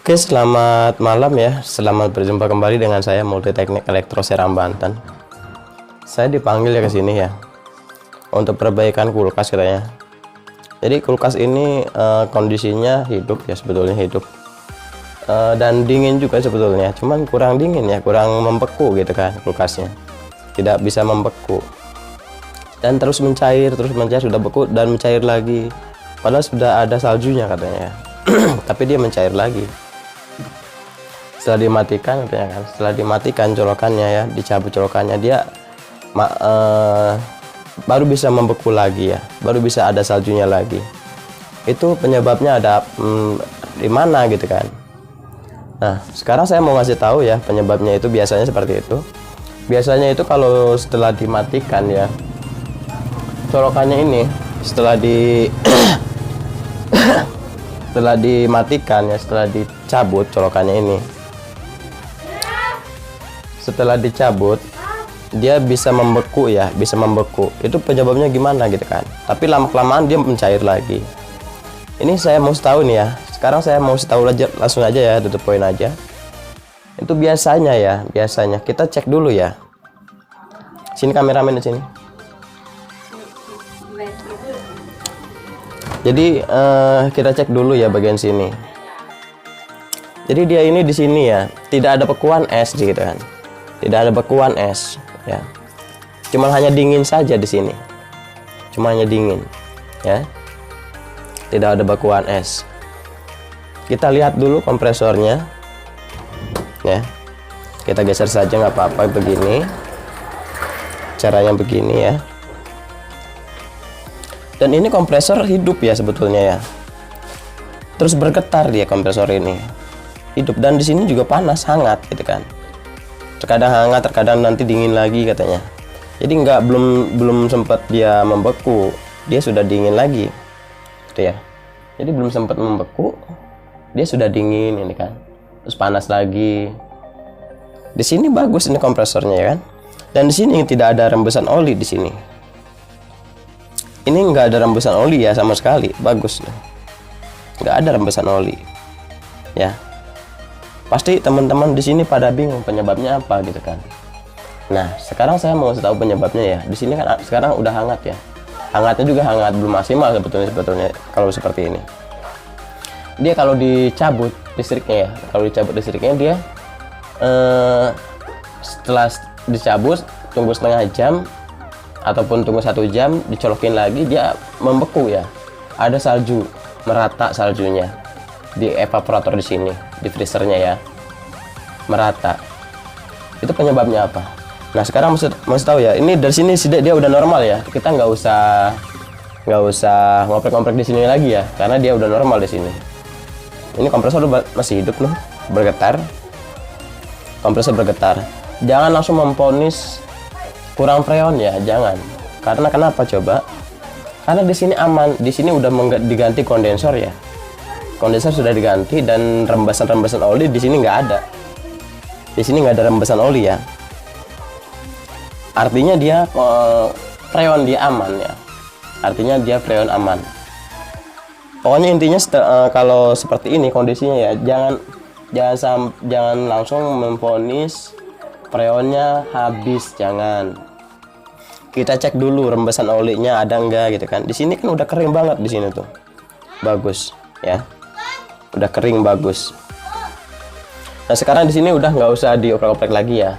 Oke, selamat malam ya. Selamat berjumpa kembali dengan saya Multiteknik Elektro Seram Banten. Saya dipanggil ya ke sini ya untuk perbaikan kulkas katanya. Jadi kulkas ini kondisinya hidup ya, sebetulnya hidup dan dingin juga sebetulnya. Cuman kurang dingin ya, kurang membeku gitu kan kulkasnya. Tidak bisa membeku. Dan terus mencair, sudah beku dan mencair lagi. Padahal sudah ada saljunya katanya ya. Tapi dia mencair lagi. Setelah dimatikan katanya kan, setelah dimatikan colokannya ya, dicabut colokannya, dia baru bisa membeku lagi ya, baru bisa ada saljunya lagi. Itu penyebabnya ada di mana gitu kan. Nah, sekarang saya mau ngasih tahu ya penyebabnya itu biasanya seperti itu. Biasanya itu kalau setelah dimatikan ya, colokannya ini setelah setelah dimatikan ya, setelah dicabut colokannya ini, setelah dicabut dia bisa membeku ya, bisa membeku. Itu penyebabnya gimana gitu kan. Tapi lama-kelamaan dia mencair lagi. Ini saya mau tahu nih ya. Sekarang saya mau tahu aja, langsung aja ya, tutup poin aja. Itu biasanya ya, biasanya kita cek dulu ya. Sini kameramen di sini. Jadi kita cek dulu ya bagian sini. Jadi dia ini di sini ya, tidak ada bekuan es gitu kan. Tidak ada bekuan es ya. Cuma hanya dingin saja di sini. Cuma hanya dingin ya. Tidak ada bekuan es. Kita lihat dulu kompresornya ya. Kita geser saja nggak apa-apa, begini. Caranya begini ya. Dan ini kompresor hidup ya sebetulnya ya. Terus bergetar dia kompresor ini. Hidup, dan di sini juga panas, hangat gitu kan. Terkadang hangat, terkadang nanti dingin lagi katanya. Jadi belum sempat dia membeku, dia sudah dingin lagi. Gitu ya. Jadi belum sempat membeku, dia sudah dingin ini kan. Terus panas lagi. Di sini bagus ini kompresornya ya kan. Dan di sini tidak ada rembesan oli di sini. Ini nggak ada rembesan oli ya sama sekali, bagus. Nggak ada rembesan oli. Ya. Pasti teman-teman di sini pada bingung penyebabnya apa gitu kan. Nah, sekarang saya mau tahu penyebabnya ya. Di sini kan sekarang udah hangat ya. Hangatnya juga hangat belum maksimal sebetulnya kalau seperti ini. Dia kalau dicabut listriknya ya, kalau dicabut listriknya dia setelah dicabut tunggu setengah jam ataupun tunggu 1 jam, dicolokin lagi, dia membeku ya. Ada salju, merata saljunya di evaporator di sini, di freezernya ya, merata. Itu penyebabnya apa? Nah, sekarang maksud tahu ya, ini dari sini dia udah normal ya. Kita nggak usah ngoprek-ngoprek di sini lagi ya, karena dia udah normal di sini. Ini kompresor masih hidup loh, bergetar. Kompresor bergetar. Jangan langsung memvonis kurang freon ya, jangan. Karena kenapa coba? Karena di sini aman, di sini udah diganti kondensor ya. Kondensor sudah diganti dan rembesan-rembesan oli di sini nggak ada. Di sini nggak ada rembesan oli ya. Artinya dia freon dia aman ya. Artinya dia freon aman. Pokoknya intinya kalau seperti ini kondisinya ya, jangan langsung memvonis freonnya habis, jangan. Kita cek dulu rembesan olinya ada enggak gitu kan. Di sini kan udah kering banget di sini tuh. Bagus ya. Udah kering bagus. Nah, sekarang di sini udah nggak usah dioprek-oprek lagi ya.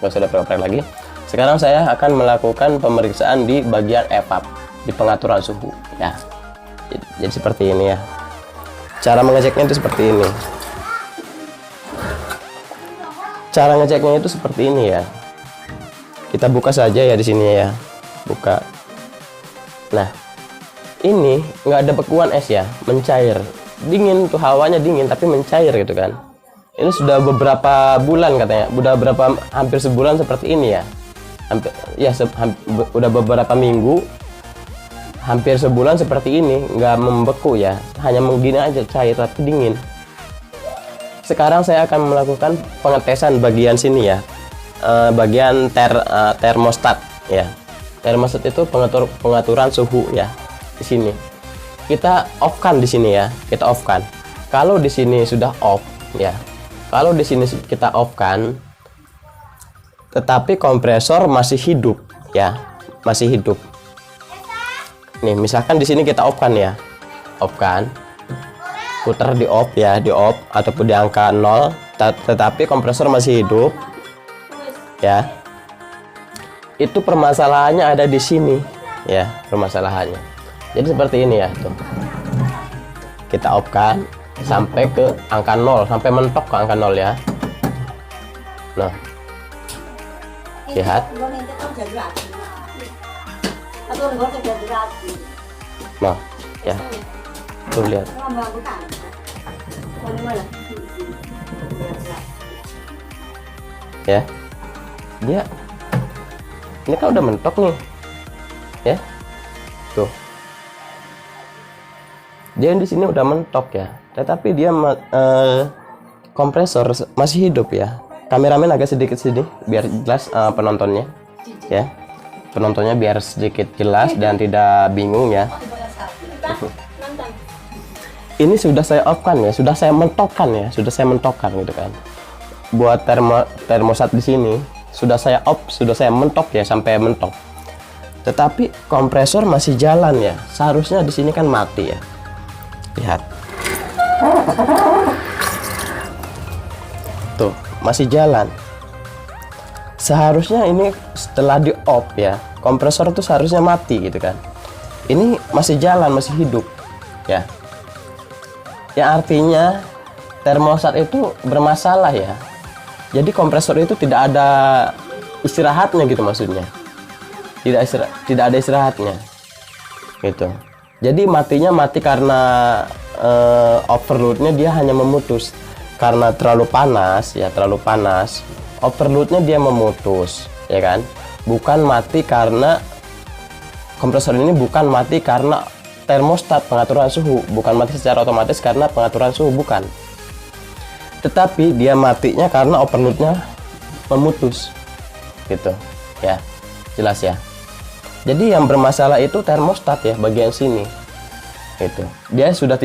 Nggak usah dioprek-oprek lagi. Sekarang saya akan melakukan pemeriksaan di bagian evap, di pengaturan suhu ya. Jadi seperti ini ya. Cara mengeceknya itu seperti ini. Cara ngeceknya itu seperti ini ya. Kita buka saja ya di sini ya. Buka. Nah, ini nggak ada bekuan es ya, mencair. Dingin tuh, hawanya dingin tapi mencair gitu kan. Ini sudah beberapa bulan katanya, hampir sebulan seperti ini ya. Udah beberapa minggu, hampir sebulan seperti ini, nggak membeku ya, hanya begini aja cair tapi dingin. Sekarang saya akan melakukan pengetesan bagian sini ya, bagian termostat ya. Termostat itu pengaturan suhu ya di sini. Kita off kan di sini ya, kita off kan. Kalau di sini sudah off, ya. Kalau di sini kita off kan, tetapi kompresor masih hidup ya, masih hidup. Nih misalkan di sini kita off kan ya, off kan, putar di off ya, di off ataupun di angka 0, tetapi kompresor masih hidup ya. Itu permasalahannya ada di sini ya, permasalahannya. Jadi seperti ini ya tuh. Kita off kan sampai ke angka 0, sampai mentok ke angka 0 ya. Nah, lihat. Nah, ya. Tuh lihat. Ya. Dia ini kan udah mentok nih. Ya. Tuh. Dia di sini udah mentok ya. Tetapi dia kompresor masih hidup ya. Kameramen agak sedikit sini biar jelas penontonnya ya. Penontonnya biar sedikit jelas dan tidak bingung ya. Ini sudah saya off kan ya, sudah saya mentokkan ya, sudah saya mentokkan gitu kan. Buat termostat di sini sudah saya off, sudah saya mentok ya sampai mentok. Tetapi kompresor masih jalan ya. Seharusnya di sini kan mati ya. Lihat. Tuh, masih jalan. Seharusnya ini setelah di off ya, kompresor itu seharusnya mati gitu kan. Ini masih jalan, masih hidup ya. Ya artinya termostat itu bermasalah ya. Jadi kompresor itu tidak ada istirahatnya gitu maksudnya. Tidak ada istirahatnya. Gitu. Jadi matinya mati karena overloadnya dia hanya memutus. Karena terlalu panas ya, terlalu panas. Overloadnya dia memutus, ya kan? Bukan mati karena kompresor ini bukan mati karena termostat pengaturan suhu, bukan mati secara otomatis karena pengaturan suhu, bukan. Tetapi dia matinya karena overloadnya memutus, gitu, ya, jelas ya. Jadi yang bermasalah itu termostat ya, bagian sini, gitu. Dia sudah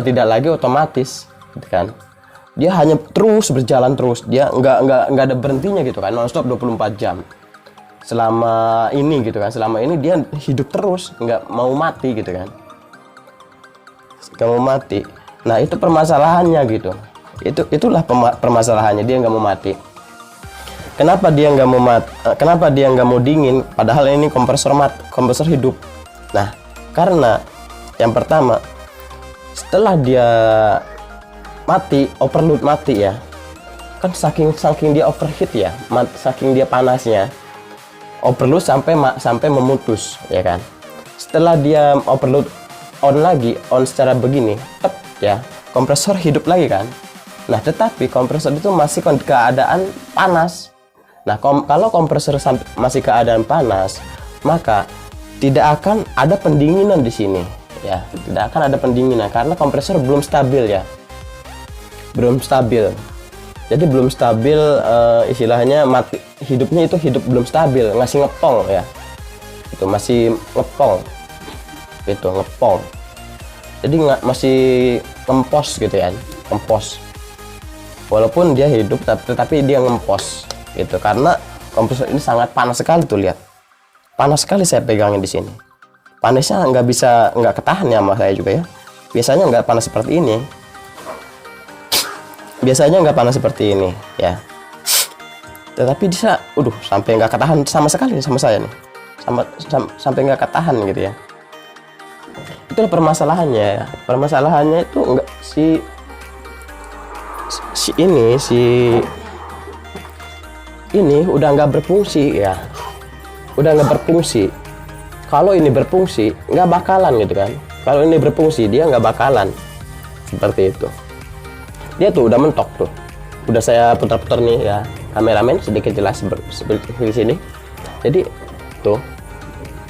tidak lagi otomatis, gitu kan? Dia hanya terus berjalan terus, dia nggak ada berhentinya gitu kan, nonstop 24 jam. Selama ini gitu kan, selama ini dia hidup terus, nggak mau mati gitu kan, nggak mau mati. Nah itu permasalahannya gitu, itulah permasalahannya, dia nggak mau mati. Kenapa dia nggak mau kenapa dia nggak mau dingin, padahal ini kompresor hidup. Nah karena yang pertama, setelah dia mati, overload mati ya, kan saking dia overheat ya, saking dia panasnya, overload sampai memutus ya kan. Setelah dia overload on secara begini, ya, kompresor hidup lagi kan. Nah tetapi kompresor itu masih keadaan panas. Nah kalau kompresor masih keadaan panas, maka tidak akan ada pendinginan di sini ya, tidak akan ada pendinginan karena kompresor belum stabil ya. Belum stabil, jadi belum stabil, istilahnya mati, hidupnya itu hidup belum stabil, ngasih ngepong ya, itu masih ngepong, itu ngepong, jadi masih ngempos gitu ya, ngempos, walaupun dia hidup tetapi dia ngempos gitu, karena kompresor ini sangat panas sekali tuh, lihat, panas sekali saya pegangin di sini, panasnya nggak ketahan ya sama saya juga ya, biasanya nggak panas seperti ini. Biasanya nggak panas seperti ini ya, tetapi bisa, sampai nggak ketahan sama sekali sama saya nih, sampai nggak ketahan gitu ya. Itulah permasalahannya ya. Permasalahannya itu nggak ini udah nggak berfungsi ya, udah nggak berfungsi. Kalau ini berfungsi nggak bakalan gitu kan, kalau ini berfungsi dia nggak bakalan seperti itu. Dia tuh udah mentok tuh, udah saya putar-putar nih ya, kameramen sedikit jelas seperti di sini. Jadi tuh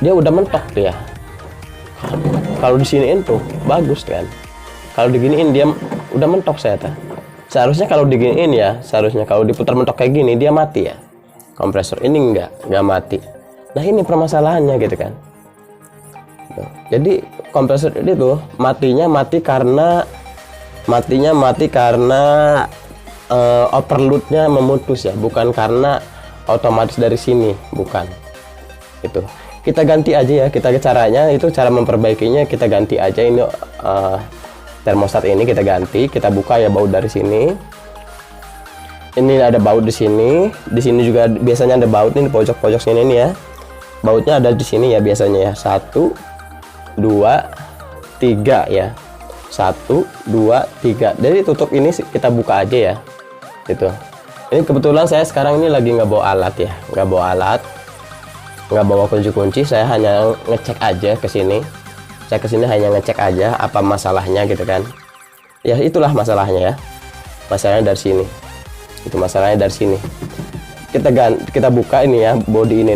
dia udah mentok tuh ya. Kalau di siniin tuh bagus kan, kalau diginiin dia udah mentok saya tuh. Seharusnya kalau diginiin ya, seharusnya kalau diputar mentok kayak gini dia mati ya. Kompresor ini nggak mati. Nah ini permasalahannya gitu kan. Tuh. Jadi kompresor ini tuh mati karena Matinya mati karena overloadnya memutus ya, bukan karena otomatis dari sini, bukan. Itu kita ganti aja ya, kita caranya itu, cara memperbaikinya kita ganti aja ini termostat ini kita ganti, kita buka ya baut dari sini. Ini ada baut di sini juga biasanya ada baut nih di pojok-pojok sini nih ya. Bautnya ada di sini ya biasanya ya. 1 2 3 ya. 1 2 3. Jadi tutup ini kita buka aja ya. Gitu. Ini kebetulan saya sekarang ini lagi nggak bawa alat ya, nggak bawa kunci-kunci. Saya hanya ngecek aja ke sini. Saya ke sini hanya ngecek aja apa masalahnya gitu kan. Ya itulah masalahnya ya. Masalahnya dari sini. Itu masalahnya dari sini. Kita buka ini ya, bodi ini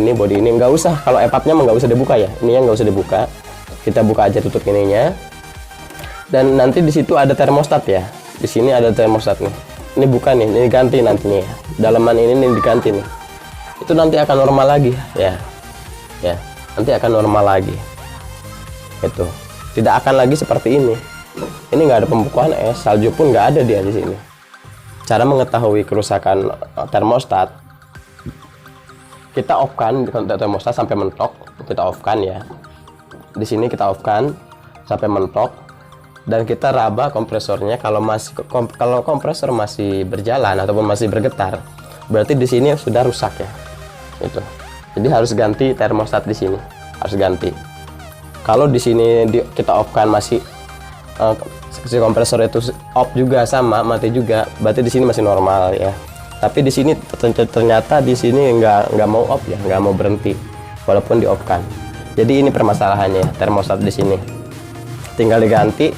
nggak usah, kalau epapnya nggak usah dibuka ya, ini yang nggak usah dibuka. Kita buka aja tutup ininya. Dan nanti di situ ada termostat ya. Di sini ada termostat nih. Ini bukan nih, ini ganti nantinya ya. Dalaman ini nih diganti nih. Itu nanti akan normal lagi ya. Ya, nanti akan normal lagi. Itu. Tidak akan lagi seperti ini. Ini nggak ada pembukaan es, salju pun nggak ada dia di sini. Cara mengetahui kerusakan termostat, kita off kan termostat sampai mentok, kita off kan ya. Di sini kita off kan sampai mentok, dan kita raba kompresornya. Kalau kompresor masih berjalan ataupun masih bergetar, berarti di sini sudah rusak ya. Itu. Jadi harus ganti termostat di sini, harus ganti. Kalau di sini kita off kan masih si kompresor itu off juga sama mati juga, berarti di sini masih normal ya. Tapi di sini ternyata di sini nggak mau off ya, nggak mau berhenti walaupun di off kan. Jadi ini permasalahannya ya, termostat di sini. Tinggal diganti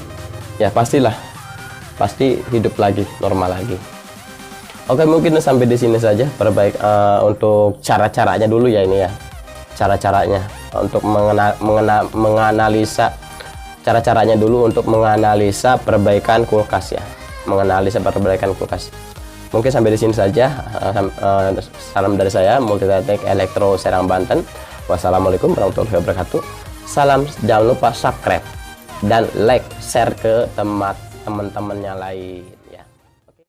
ya, pasti hidup lagi, normal lagi. Oke, mungkin sampai di sini saja untuk cara-caranya dulu ya ini ya. Cara-caranya untuk menganalisa cara-caranya dulu untuk menganalisa perbaikan kulkas ya, menganalisa perbaikan kulkas. Mungkin sampai di sini saja. Salam dari saya, Multiteknik Elektro Serang, Banten. Wassalamualaikum warahmatullahi wabarakatuh. Salam, jangan lupa subscribe dan like, share ke teman-temannya lain.